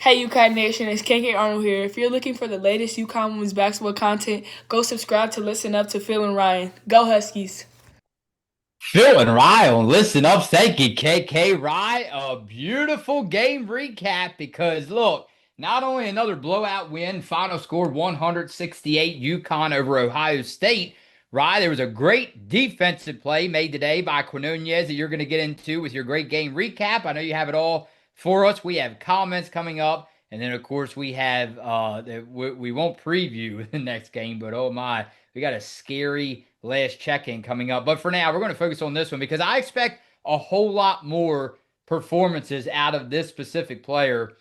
Hey Uconn Nation, it's KK Arnold here. If you're looking for the latest Uconn women's basketball content, go subscribe to Listen Up to Phil and Ryan. Go Huskies! Phil and Ryan, listen up. Thank you, KK Rye. A beautiful game recap because look, not only another blowout win, final score 168 UConn over Ohio State. Rye, there was a great defensive play made today by Quinonez that you're going to get into with your great game recap. I know you have it all for us. We have comments coming up, and then of course we have we won't preview the next game, but oh my, we got a scary last check-in coming up. But for now, we're going to focus on this one because I expect a whole lot more performances out of this specific player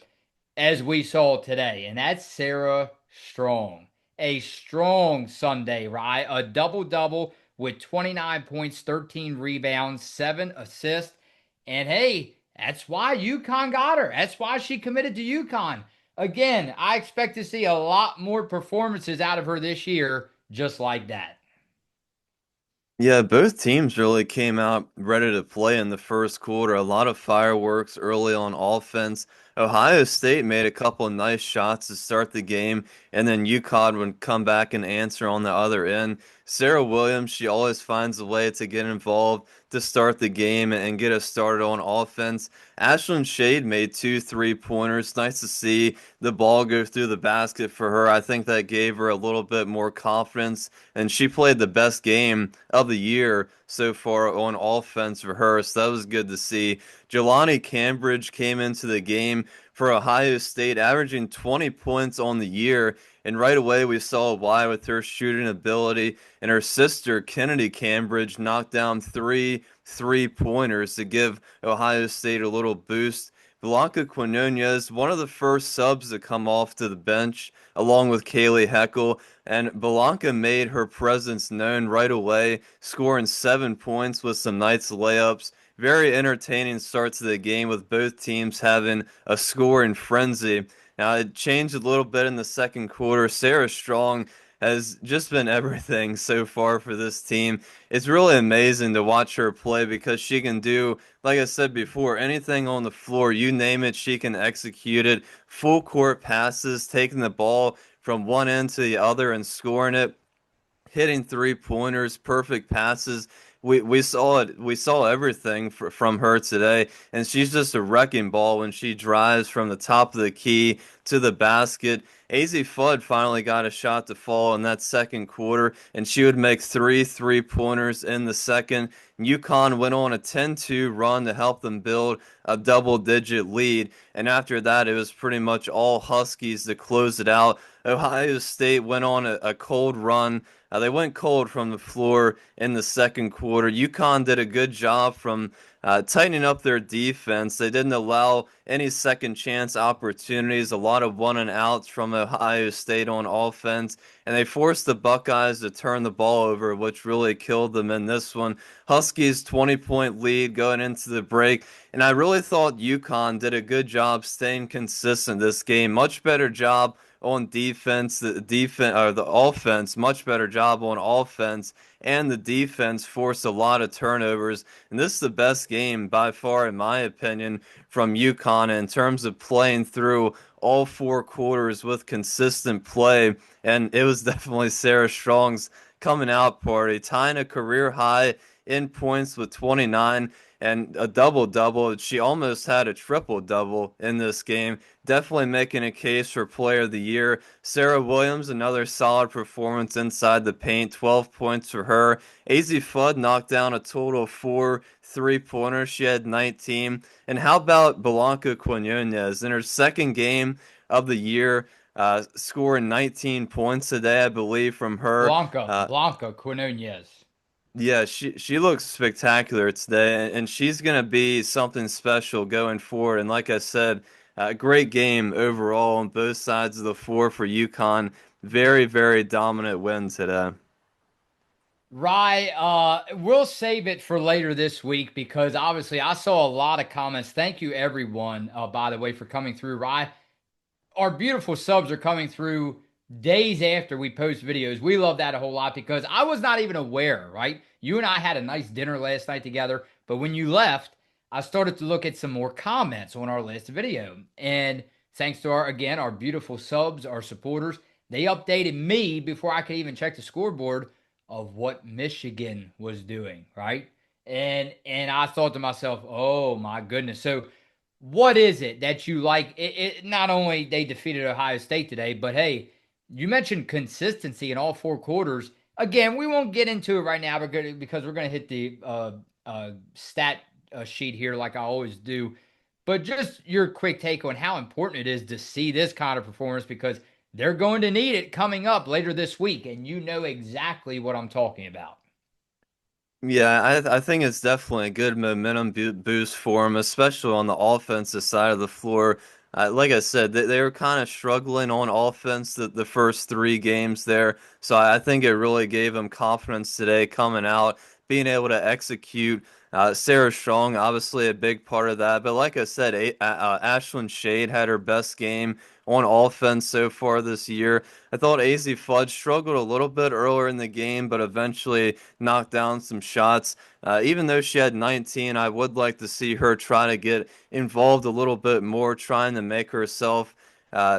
as we saw today, and that's Sarah Strong. A strong Sunday, right? A double-double with 29 points, 13 rebounds, 7 assists. And hey, that's why UConn got her. That's why she committed to UConn. Again, I expect to see a lot more performances out of her this year just like that. Yeah, both teams really came out ready to play in the first quarter. A lot of fireworks early on offense. Ohio State made a couple of nice shots to start the game, and then UConn would come back and answer on the other end. Sarah Williams, she always finds a way to get involved to start the game and get us started on offense. Ashlyn Shade made two three-pointers. Nice to see the ball go through the basket for her. I think that gave her a little bit more confidence, and she played the best game of the year so far on offense for her. So that was good to see. Jelani Cambridge came into the game for Ohio State, averaging 20 points on the year. And right away, we saw why with her shooting ability. And her sister, Kennedy Cambridge, knocked down three three-pointers to give Ohio State a little boost. Blanca Quinonez, one of the first subs to come off to the bench, along with Kaylee Heckel. And Blanca made her presence known right away, scoring 7 points with some nice layups. Very entertaining start to the game with both teams having a scoring frenzy. Now, it changed a little bit in the second quarter. Sarah Strong has just been everything so far for this team. It's really amazing to watch her play because she can do, like I said before, anything on the floor. You name it, she can execute it. Full court passes, taking the ball from one end to the other and scoring it, hitting three-pointers, perfect passes. We saw it. We saw everything from her today, and she's just a wrecking ball when she drives from the top of the key to the basket. AZ Fudd finally got a shot to fall in that second quarter, and she would make three three-pointers in the second. UConn went on a 10-2 run to help them build a double-digit lead, and after that, it was pretty much all Huskies to close it out. Ohio State went on a cold run. They went cold from the floor in the second quarter. UConn did a good job from tightening up their defense. They didn't allow any second chance opportunities, a lot of one and outs from Ohio State on offense, and they forced the Buckeyes to turn the ball over, which really killed them in this one. Huskies 20-point lead going into the break, and I really thought UConn did a good job staying consistent this game. Much better job on defense, the offense, much better job on offense, and the defense forced a lot of turnovers. And this is the best game by far, in my opinion, from UConn in terms of playing through all four quarters with consistent play. And it was definitely Sarah Strong's coming out party, tying a career high in points with 29 and a double double. She almost had a triple double in this game. Definitely making a case for player of the year. Sarah Williams, another solid performance inside the paint, 12 points for her. AZ Fudd knocked down a total of four three-pointers. She had 19. And how about Blanca Quinonez in her second game of the year, scoring 19 points today, I believe, from her. Blanca Quinonez. Yeah, she looks spectacular today, and she's gonna be something special going forward. And like I said, great game overall on both sides of the floor for UConn. Very, very dominant win today. Rye, we'll save it for later this week because obviously I saw a lot of comments. Thank you, everyone, by the way, for coming through. Rye, our beautiful subs are coming through days after we post videos. We love that a whole lot because I was not even aware, right? You and I had a nice dinner last night together, but when you left, I started to look at some more comments on our last video. And thanks to our beautiful subs, our supporters. They updated me before I could even check the scoreboard of what Michigan was doing, right? And I thought to myself, oh my goodness. So what is it that you like? Not only they defeated Ohio State today, but hey, you mentioned consistency in all four quarters. Again, we won't get into it right now because we're going to hit the stat sheet here like I always do. But just your quick take on how important it is to see this kind of performance because they're going to need it coming up later this week, and you know exactly what I'm talking about. Yeah, I think it's definitely a good momentum boost for him, especially on the offensive side of the floor. Like I said, they were kind of struggling on offense the first three games there. So I think it really gave him confidence today coming out, being able to execute. Sarah Strong, obviously a big part of that. But like I said, Ashlyn Shade had her best game on offense so far this year. I thought AZ Fudge struggled a little bit earlier in the game, but eventually knocked down some shots. Even though she had 19, I would like to see her try to get involved a little bit more, trying to make herself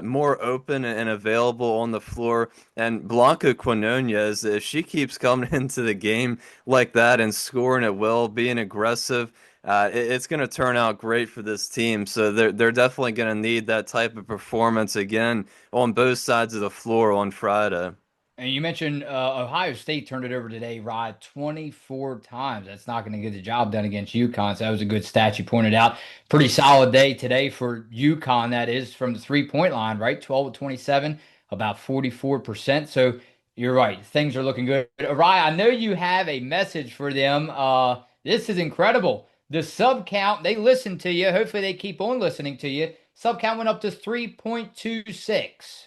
more open and available on the floor. And Blanca Quinonez, if she keeps coming into the game like that and scoring at will, being aggressive, it's going to turn out great for this team. So they're definitely going to need that type of performance again on both sides of the floor on Friday. And you mentioned Ohio State turned it over today, Rod, 24 times. That's not going to get the job done against UConn. So that was a good stat you pointed out. Pretty solid day today for UConn, that is, from the 3-point line, right? 12 to 27, about 44%. So you're right. Things are looking good. Ryan, I know you have a message for them. This is incredible. The sub count, they listen to you. Hopefully they keep on listening to you. Sub count went up to 3.26.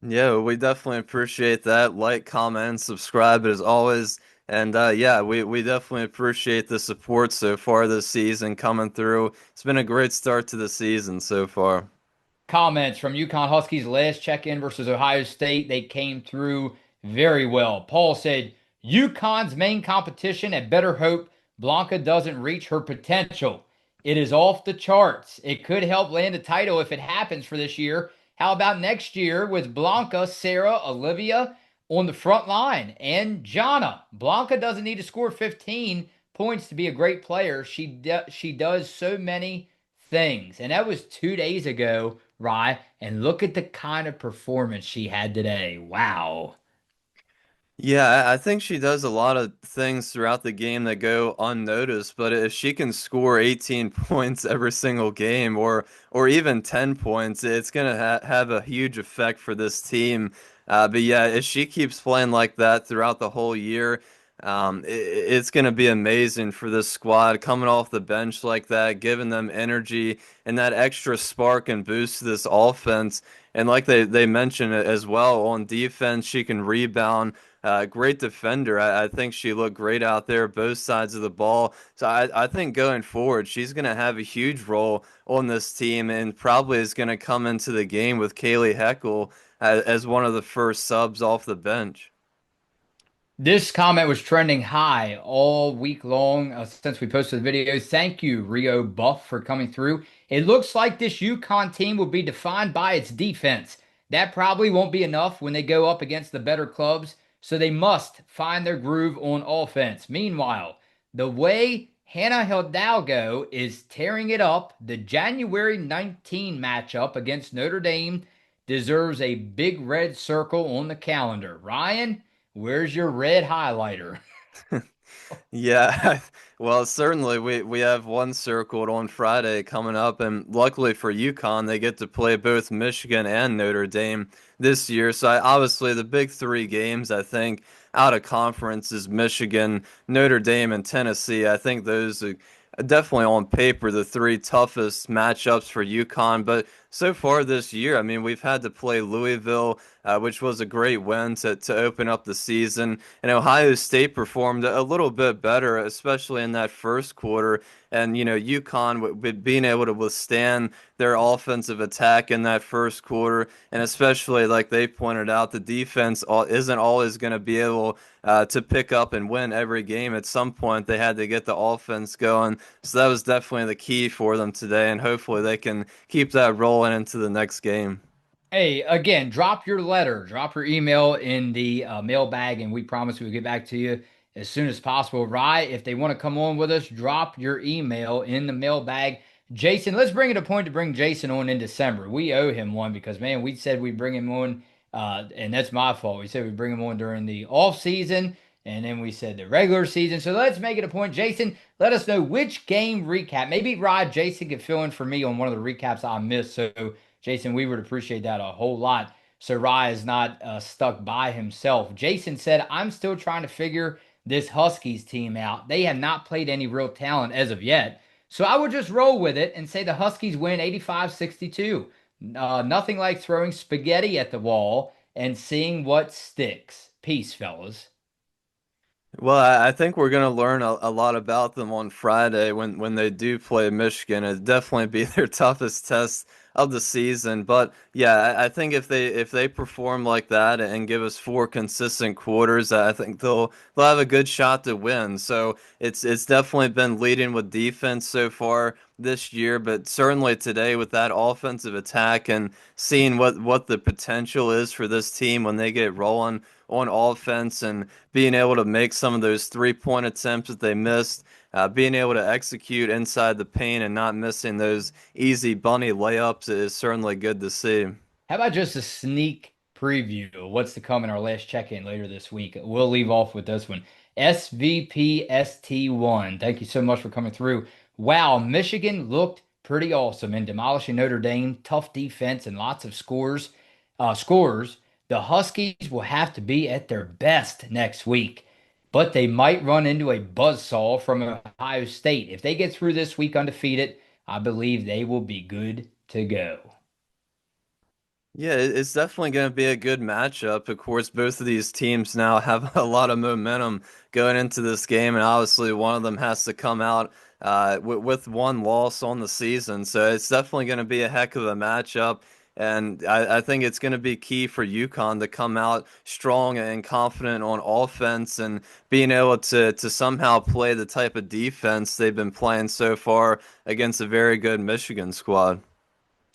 Yeah, we definitely appreciate that. Like, comment, and subscribe as always. And yeah, we definitely appreciate the support so far this season coming through. It's been a great start to the season so far. Comments from Uconn Huskies last check-in versus Ohio State. They came through very well. Paul said, UConn's main competition at better hope Blanca doesn't reach her potential. It is off the charts. It could help land a title if it happens for this year. How about next year with Blanca, Sarah, Olivia on the front line, and Jana? Blanca doesn't need to score 15 points to be a great player. She does so many things. And that was 2 days ago, Rye. And look at the kind of performance she had today. Wow. Yeah, I think she does a lot of things throughout the game that go unnoticed, but if she can score 18 points every single game or even 10 points, it's going to have a huge effect for this team. But yeah, if she keeps playing like that throughout the whole year, it's going to be amazing for this squad coming off the bench like that, giving them energy and that extra spark and boost to this offense. And like they mentioned as well, on defense, she can rebound. Great defender. I think she looked great out there, both sides of the ball. So I think going forward, she's going to have a huge role on this team and probably is going to come into the game with Kaylee Heckel as one of the first subs off the bench. This comment was trending high all week long since we posted the video. Thank you, Rio Buff, for coming through. It looks like this Uconn team will be defined by its defense. That probably won't be enough when they go up against the better clubs, so they must find their groove on offense. Meanwhile, the way Hannah Hidalgo is tearing it up, the January 19 matchup against Notre Dame deserves a big red circle on the calendar. Ryan, where's your red highlighter? Yeah, well, certainly we have one circled on Friday coming up, and luckily for UConn, they get to play both Michigan and Notre Dame this year. So obviously the big three games, I think, out of conference is Michigan, Notre Dame, and Tennessee. I think those are definitely on paper the three toughest matchups for UConn. But so far this year, I mean, we've had to play Louisville, which was a great win to open up the season. And Ohio State performed a little bit better, especially in that first quarter. And, UConn being able to withstand their offensive attack in that first quarter. And especially, like they pointed out, the defense isn't always going to be able to pick up and win every game. At some point, they had to get the offense going. So that was definitely the key for them today. And hopefully they can keep that rolling going into the next game. Hey, again, drop your letter, drop your email in the mailbag, and we promise we'll get back to you as soon as possible. Right? If they want to come on with us, drop your email in the mailbag. Jason, let's bring it a point to bring Jason on in December. We owe him one because, man, we said we'd bring him on, and that's my fault. We said we'd bring him on during the off season, and then we said the regular season. So let's make it a point. Jason, let us know which game recap. Maybe Rod, Jason could fill in for me on one of the recaps I missed. So Jason, we would appreciate that a whole lot. So Rye is not stuck by himself. Jason said, I'm still trying to figure this Huskies team out. They have not played any real talent as of yet. So I would just roll with it and say the Huskies win 85-62. Nothing like throwing spaghetti at the wall and seeing what sticks. Peace, fellas. Well, I think we're going to learn a lot about them on Friday when they do play Michigan. It'd definitely be their toughest test of the season. But yeah, I think if they perform like that and give us four consistent quarters, I think they'll have a good shot to win. So it's definitely been leading with defense so far this year, but certainly today with that offensive attack and seeing what the potential is for this team when they get rolling on offense and being able to make some of those 3-point attempts that they missed, being able to execute inside the paint and not missing those easy bunny layups is certainly good to see. How about just a sneak preview of what's to come in our last check-in later this week? We'll leave off with this one. SVPST1. Thank you so much for coming through. Wow, Michigan looked pretty awesome in demolishing Notre Dame. Tough defense and lots of scorers. The Huskies will have to be at their best next week, but they might run into a buzzsaw from Ohio State. If they get through this week undefeated, I believe they will be good to go. Yeah, it's definitely going to be a good matchup. Of course, both of these teams now have a lot of momentum going into this game, and obviously one of them has to come out with one loss on the season. So it's definitely going to be a heck of a matchup, and I think it's going to be key for UConn to come out strong and confident on offense and being able to somehow play the type of defense they've been playing so far against a very good Michigan squad.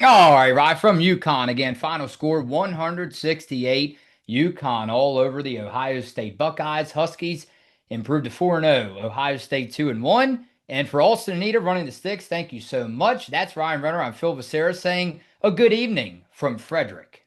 All right, right from Uconn again. Final score 168. Uconn all over the Ohio State Buckeyes. Huskies improved to 4-0. Ohio State 2-1. And for Alston and Anita running the sticks, thank you so much. That's Ryan Runner. I'm Phil Becerra saying a good evening from Frederick.